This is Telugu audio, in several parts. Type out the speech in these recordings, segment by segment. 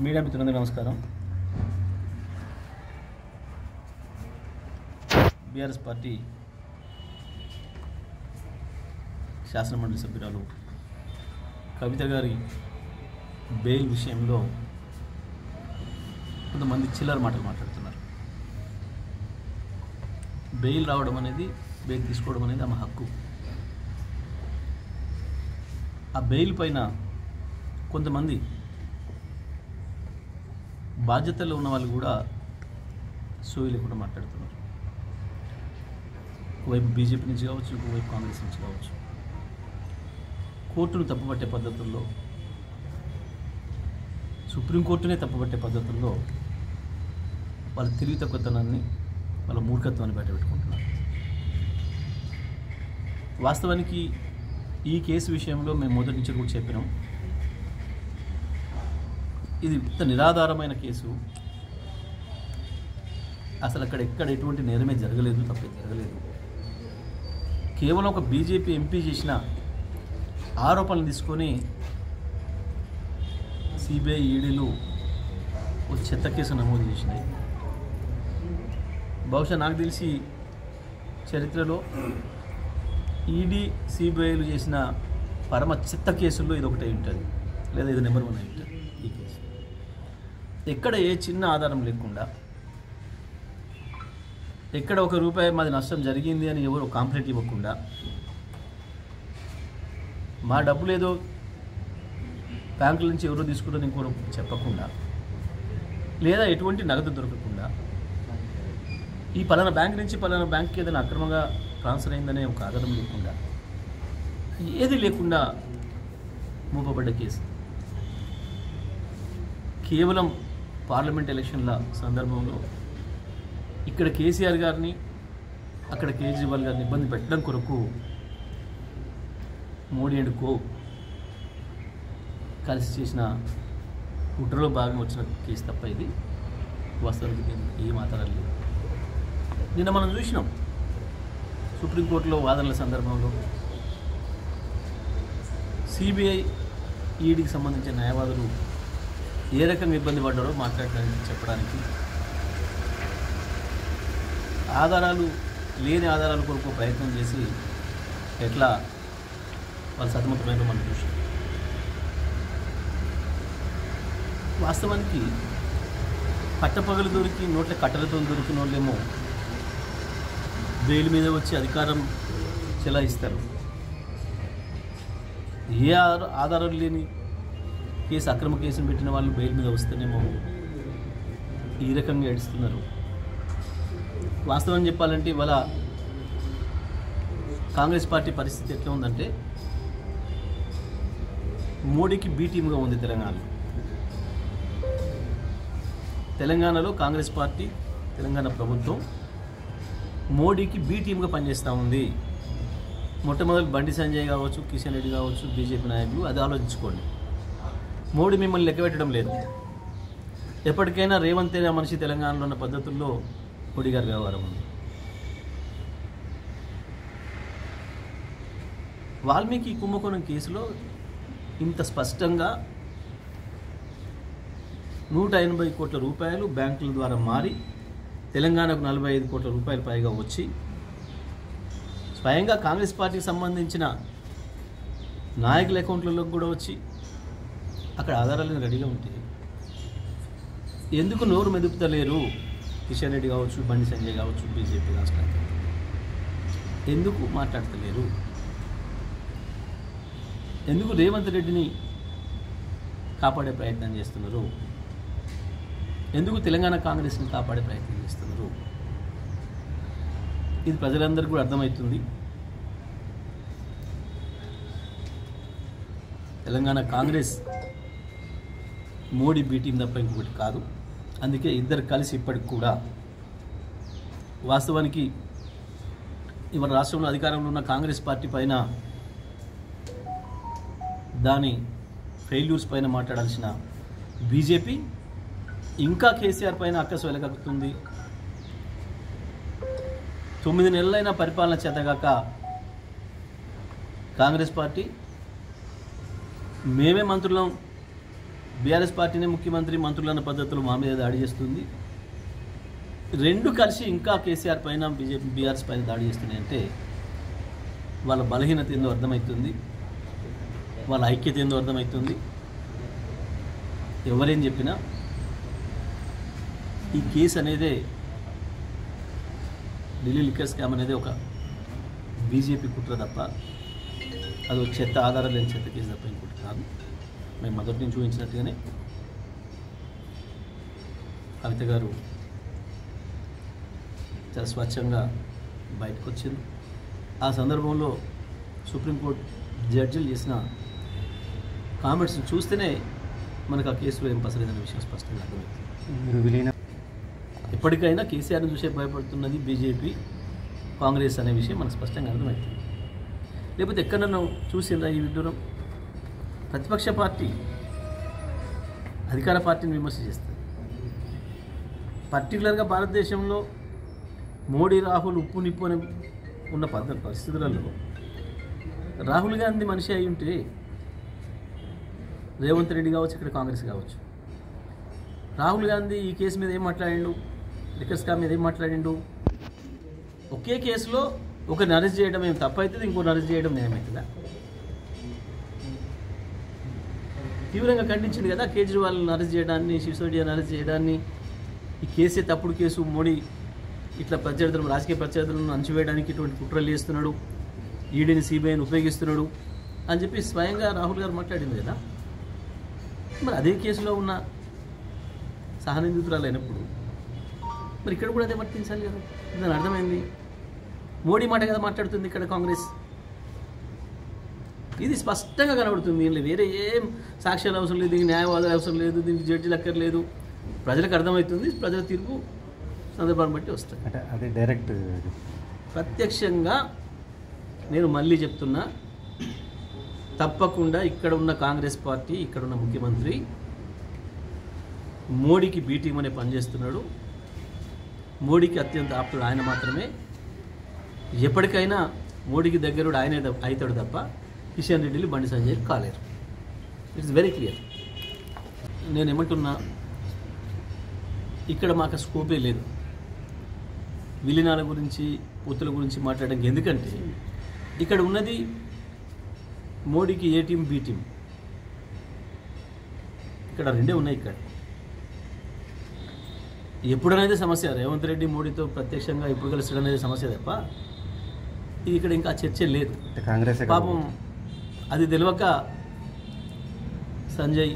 మీడియా మిత్రులందరికీ నమస్కారం. బీఆర్ఎస్ పార్టీ శాసనమండలి సభ్యురాలు కవిత గారి బెయిల్ విషయంలో కొంతమంది చిల్లర మాటలు మాట్లాడుతున్నారు. బెయిల్ రావడం అనేది, బెయిల్ తీసుకోవడం అనేది ఆమె హక్కు. ఆ బెయిల్ పైన కొంతమంది బాధ్యతల్లో ఉన్న వాళ్ళు కూడా సోయి లేకుండా మాట్లాడుతున్నారు. ఒకవైపు బీజేపీ నుంచి కావచ్చు, ఇంకోవైపు కాంగ్రెస్ నుంచి కావచ్చు. కోర్టును తప్పుపట్టే పద్ధతుల్లో, సుప్రీంకోర్టునే తప్పుపట్టే పద్ధతుల్లో వాళ్ళ తెలివి తక్కువతనాన్ని, వాళ్ళ మూర్ఖత్వాన్ని బయటపెట్టుకుంటున్నారు. వాస్తవానికి ఈ కేసు విషయంలో మేము మొదటి నుంచి కూడా చెప్పినాం, ఇది ఇంత నిరాధారమైన కేసు. అసలు అక్కడ ఎటువంటి నేరమే జరగలేదు, తప్పే జరగలేదు. కేవలం ఒక బీజేపీ ఎంపీ చేసిన ఆరోపణలు తీసుకొని సిబిఐ, ఈడీలు ఒక చెత్త కేసు నమోదు చేసినాయి. బహుశా నాకు తెలిసి చరిత్రలో ఈడీ, సిబిఐలు చేసిన పరమ చెత్త కేసుల్లో ఇది ఒకటే ఉంటుంది, లేదా ఇది నెంబర్ 1 అయి ఉంటుంది. ఈ కేసు ఎక్కడ ఏ చిన్న ఆధారం లేకుండా, ఎక్కడ ₹1 మాది నష్టం జరిగింది అని ఎవరు కాంప్లైంట్ ఇవ్వకుండా, మా డబ్బులు ఏదో బ్యాంకుల నుంచి ఎవరో తీసుకుంటారని ఇంకోరు చెప్పకుండా, లేదా ఎటువంటి నగదు దొరకకుండా, ఈ పలానా బ్యాంక్ నుంచి పలానా బ్యాంక్కి ఏదైనా అక్రమంగా ట్రాన్స్ఫర్ అయిందనే ఒక ఆధారం లేకుండా, ఏది లేకుండా మూపబడ్డ కేసు. కేవలం పార్లమెంట్ ఎలక్షన్ల సందర్భంలో ఇక్కడ కేసీఆర్ గారిని, అక్కడ కేజ్రీవాల్ గారిని ఇబ్బంది పెట్టడం కొరకు మోడీ అండ్ కో కలిసి చేసిన కుట్రలో భాగంగా వచ్చిన కేసు తప్ప ఇది వాస్తవానికి ఏం ఆధారాలు లేవు. నిన్న మనం చూసినాం సుప్రీంకోర్టులో వాదనల సందర్భంలో సిబిఐ, ఈడీకి సంబంధించిన న్యాయవాదులు ఏ రకంగా ఇబ్బంది పడ్డారో మాట్లాడడానికి, చెప్పడానికి, ఆధారాలు లేని ఆధారాల కొరకు ప్రయత్నం చేసి ఎట్లా వాళ్ళు సతమతమైనా మనం చూసాం. వాస్తవానికి పట్టపగలు దొరికి నోట్ల కట్టలతో దొరికిన వాళ్ళేమో బెయిల్ మీద వచ్చి అధికారం చెలాయిస్తారు. ఏ ఆధారాలు లేని కేసు, అక్రమ కేసును పెట్టిన వాళ్ళు బెయిల్ మీద వస్తేనేమో ఈ రకంగా ఏడుస్తున్నారు. వాస్తవం చెప్పాలంటే ఇవాళ కాంగ్రెస్ పార్టీ పరిస్థితి ఎట్లా ఉందంటే, మోడీకి బీ టీమ్గా ఉంది తెలంగాణలో కాంగ్రెస్ పార్టీ, తెలంగాణ ప్రభుత్వం మోడీకి బీ టీమ్గా పనిచేస్తూ ఉంది. మొట్టమొదటి బండి సంజయ్ కావచ్చు, కిషన్ రెడ్డి కావచ్చు, బీజేపీ నాయకులు అది ఆలోచించుకోండి. మోడీ మిమ్మల్ని లెక్కపెట్టడం లేదు. ఎప్పటికైనా రేవంత్ అనే మనిషి తెలంగాణలో ఉన్న పద్ధతుల్లో మోడీ గారి వ్యవహారం ఉంది. వాల్మీకి కుంభకోణం కేసులో ఇంత స్పష్టంగా 180 కోట్ల రూపాయలు బ్యాంకుల ద్వారా మారి తెలంగాణకు 45 కోట్ల రూపాయలు పైగా వచ్చి, స్వయంగా కాంగ్రెస్ పార్టీకి సంబంధించిన నాయకుల అకౌంట్లలోకి కూడా వచ్చి అక్కడ ఆధారాలను రెడీగా ఉంటాయి. ఎందుకు నోరు మెదుపుతలేరు కిషన్ రెడ్డి కావచ్చు, బండి సంజయ్ కావచ్చు, బీజేపీ రాష్ట్ర ఎందుకు మాట్లాడతలేరు? ఎందుకు రేవంత్ రెడ్డిని కాపాడే ప్రయత్నం చేస్తున్నారు? ఎందుకు తెలంగాణ కాంగ్రెస్ని కాపాడే ప్రయత్నం చేస్తున్నారు? ఇది ప్రజలందరికీ కూడా అర్థమవుతుంది. తెలంగాణ కాంగ్రెస్ మోడీ బీ టీం తప్ప ఇంకొకటి కాదు. అందుకే ఇద్దరు కలిసి ఇప్పటికి కూడా వాస్తవానికి ఇవాళ రాష్ట్రంలో అధికారంలో ఉన్న కాంగ్రెస్ పార్టీ పైన, దాని ఫెయిల్యూర్స్ పైన మాట్లాడాల్సిన బీజేపీ ఇంకా కేసీఆర్ పైన అక్కసు వెలగక్కుతుంది. 9 నెలలైన పరిపాలన చేతగాక కాంగ్రెస్ పార్టీ మేమే మంత్రులం, బీఆర్ఎస్ పార్టీనే ముఖ్యమంత్రి మంత్రులన్న పద్ధతులు మా మీద దాడి చేస్తుంది. రెండు కలిసి ఇంకా కేసీఆర్ పైన బీఆర్ఎస్ పైన దాడి చేస్తున్నాయంటే వాళ్ళ బలహీనత ఏందో అర్థమవుతుంది, వాళ్ళ ఐక్యత ఏందో అర్థమవుతుంది. ఎవరేం చెప్పినా ఈ కేసు అనేదే ఢిల్లీ లిక్కర్ స్కామ్ అనేది ఒక బీజేపీ కుట్ర తప్ప అది ఒక చెత్త ఆధారం లేని చెత్త కేసు తప్ప ఇంకోటి కాదు. మేము మొదటి నుంచి చూపించినట్టుగానే కవిత గారు చాలా స్వచ్ఛంగా బయటకు వచ్చింది. ఆ సందర్భంలో సుప్రీంకోర్టు జడ్జిలు చేసిన కామెంట్స్ చూస్తేనే మనకు ఆ కేసులో ఏం పసలేదనే విషయం స్పష్టంగా అర్థమవుతుంది. ఎప్పటికైనా కేసీఆర్ని చూసే భయపడుతున్నది బీజేపీ, కాంగ్రెస్ అనే విషయం మనకు స్పష్టంగా అర్థమవుతుంది. లేకపోతే ఎక్కడన్నా చూసిందా ఈ విడ్డూరం? ప్రతిపక్ష పార్టీ అధికార పార్టీని విమర్శ చేస్తుంది. పర్టికులర్గా భారతదేశంలో మోడీ రాహుల్ ఉప్పు నిప్పు అని ఉన్న పరిస్థితులలో రాహుల్ గాంధీ మనిషి అయి ఉంటే రేవంత్ రెడ్డి కావచ్చు, ఇక్కడ కాంగ్రెస్ కావచ్చు, రాహుల్ గాంధీ ఈ కేసు మీద ఏం మాట్లాడిండు, లిక్కర్ స్కామ్ మీద ఏం మాట్లాడిండు? ఒకే కేసులో ఒకరిని అరెస్ట్ చేయడం ఏం తప్పవుతుంది, ఇంకోటి అరెస్ట్ చేయడం న్యాయమవుతుందా? తీవ్రంగా ఖండించింది కదా కేజ్రీవాల్ని అరెస్ట్ చేయడాన్ని, సిసోడియాని అరెస్ట్ చేయడాన్ని. ఈ కేసే తప్పుడు కేసు, మోడీ ఇట్లా ప్రత్యర్థులను, రాజకీయ ప్రత్యర్థులను అణచివేయడానికి ఇటువంటి కుట్రలు చేస్తున్నాడు, ఈడీని సిబిఐని ఉపయోగిస్తున్నాడు అని చెప్పి స్వయంగా రాహుల్ గారు మాట్లాడింది కదా. మరి అదే కేసులో ఉన్న సహనిందితురాలు అయినప్పుడు మరి ఇక్కడ కూడా అదే వర్తించాలి కదా. దాని అర్థమైంది, మోడీ మాట కదా మాట్లాడుతుంది ఇక్కడ కాంగ్రెస్. ఇది స్పష్టంగా కనబడుతుంది. దీనిలో వేరే ఏం సాక్ష్యాలు అవసరం లేదు, దీనికి న్యాయవాదాలు అవసరం లేదు, దీనికి జడ్జిలు అక్కర్లేదు. ప్రజలకు అర్థమవుతుంది, ప్రజల తీర్పు సందర్భాన్ని బట్టి వస్తాయి. అంటే అది డైరెక్ట్ ప్రత్యక్షంగా నేను మళ్ళీ చెప్తున్నా, తప్పకుండా ఇక్కడ ఉన్న కాంగ్రెస్ పార్టీ, ఇక్కడ ఉన్న ముఖ్యమంత్రి మోడీకి బీ టీం అనే పనిచేస్తున్నాడు. మోడీకి అత్యంత ఆప్తుడు ఆయన మాత్రమే. ఎప్పటికైనా మోడీకి దగ్గరుడు ఆయనే అవుతాడు తప్ప కిషన్ రెడ్డిలు, బండి సంజయ్ కాలేరు. It's very clear. నేను ఏమంటున్నా, ఇక్కడ మాకు స్కోపే లేదు విలీనాల గురించి, పొత్తుల గురించి మాట్లాడడానికి. ఎందుకంటే ఇక్కడ ఉన్నది మోడీకి ఏ టీం, బీ టీం, ఇక్కడ రెండే ఉన్నాయి. ఇక్కడ ఎప్పుడనేది సమస్య, రేవంత్ రెడ్డి మోడీతో ప్రత్యక్షంగా ఎప్పుడు కలుస్తాడు అనేది సమస్య తప్ప ఇది ఇక్కడ ఇంకా చర్చ లేదు. కాంగ్రెస్ పాపం అది తెలియక సంజయ్,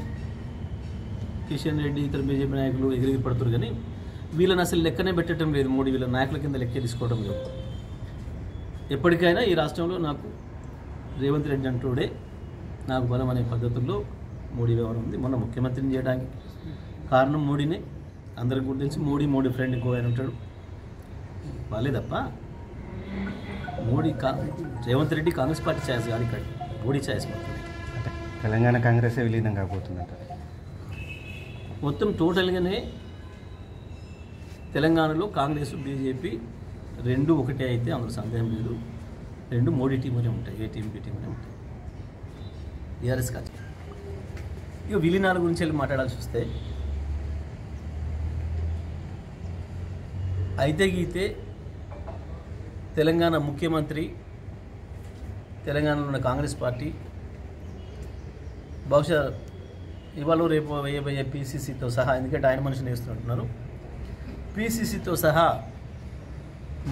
కిషన్ రెడ్డి, ఇతర బీజేపీ నాయకులు ఎగిరిగి పడుతున్నారు. కానీ వీళ్ళని అసలు లెక్కనే పెట్టడం లేదు. మోడీ వీళ్ళ నాయకుల కింద లెక్కే తీసుకోవడం లేదు. ఎప్పటికైనా ఈ రాష్ట్రంలో నాకు రేవంత్ రెడ్డి అంటూడే నాకు బలం అనే పద్ధతుల్లో మోడీ వ్యవహారం ఉంది. మొన్న ముఖ్యమంత్రిని చేయడానికి కారణం మోడీనే. అందరికి గుర్తించి మోడీ ఫ్రెండ్ ఇంకో ఆయన ఉంటాడు వాళ్ళే తప్ప మోడీ రేవంత్ రెడ్డి కాంగ్రెస్ పార్టీ ఛాయిస్ కాదు, ఇక్కడ మోడీ ఛాయిస్ మాత్రమే. అంటే తెలంగాణ కాంగ్రెసే విలీనం కాబోతుందంట. మొత్తం టోటల్గానే తెలంగాణలో కాంగ్రెస్, బీజేపీ రెండు ఒకటే అయితే అందులో సందేహం లేదు. రెండు మోడీ టీమునే ఉంటాయి, ఏ టీం, బీ టీమునే ఉంటాయి, టీఆర్ఎస్ కాదు. ఇక విలీనాల గురించి వెళ్ళి మాట్లాడాల్సి వస్తే అయితే గీతే తెలంగాణ ముఖ్యమంత్రి, తెలంగాణలో ఉన్న కాంగ్రెస్ పార్టీ బహుశా ఇవాళ రేపు వేయబోయే పీసీసీతో సహా, ఎందుకంటే ఆయన మనిషిని వేస్తున్నట్టున్నారు, పీసీసీతో సహా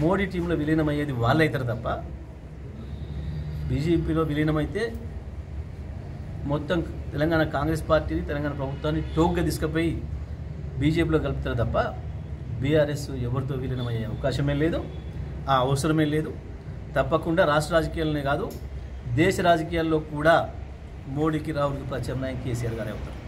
మోడీ టీంలో విలీనమయ్యేది వాళ్ళు అవుతారు తప్ప బీజేపీలో విలీనమైతే మొత్తం తెలంగాణ కాంగ్రెస్ పార్టీని, తెలంగాణ ప్రభుత్వాన్ని టోక్గా తీసుకుపోయి బీజేపీలో కలుపుతారు తప్ప బీఆర్ఎస్ ఎవరితో విలీనమయ్యే అవకాశమే లేదు, ఆ అవసరమే లేదు. తప్పకుండా రాష్ట్ర రాజకీయాలనే కాదు దేశ రాజకీయాల్లో కూడా మోడీకి, రాహుల్కి ప్రత్యామ్నాయం కేసీఆర్ గారే అవుతారు.